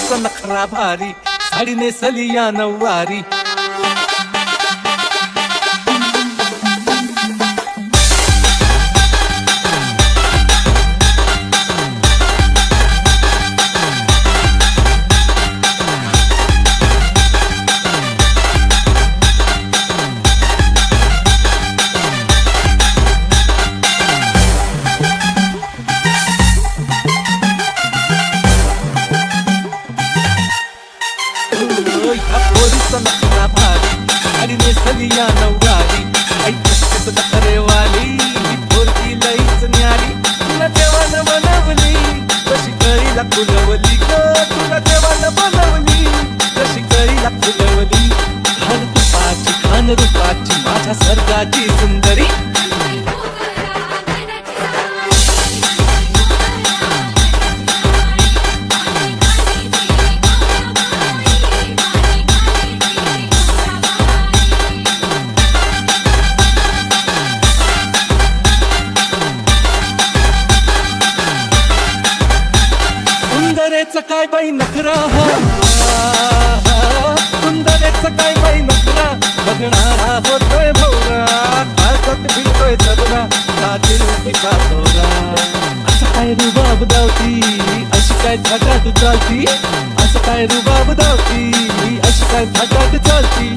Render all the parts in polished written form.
पोरीचा नखरा भारी, साडी नेसली या नऊवारी. पोरीचा नखरा भारी, साडी नेसली या नऊवारी. ऐकत नखरेवाली ही पोरगी लईच न्यारी. तुला देवानं बनवली कशी कळीला फुलवली ग, तुला देवानं बनवली कशी कळीला फुलवली. खान रूपाची माझ्या स्वर्गाची सुंदरी. सुंदरेचं काय बाई नखरा, सुंदरेचं काय बाई नखरा. बघणारा होतोय भोवरा, काळजात भिडतोय तबला, सातील तिचा तोरा. असं काय रुबाब दावती, अशी काय थाटात चालती. असं काय रुबाब दावती, अशी काय थाटात चालती.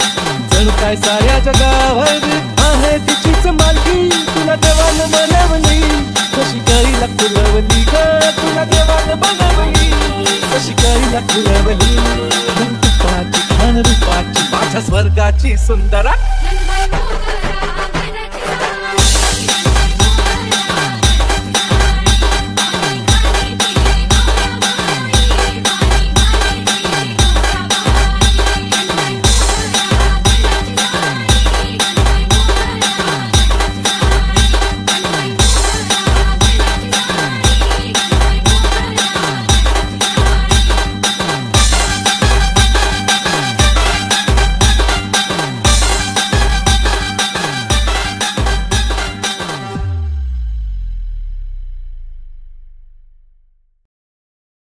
जणू काय साऱ्या जगावर आहे तिचीच मालकी. तुला देवानं बनवली कशी कळीला फुलवली ग, तुला देवानं बनवली कशी कळीला फुलवली. रूपाची खान रूपाची माझ्या स्वर्गाची सुंदरा.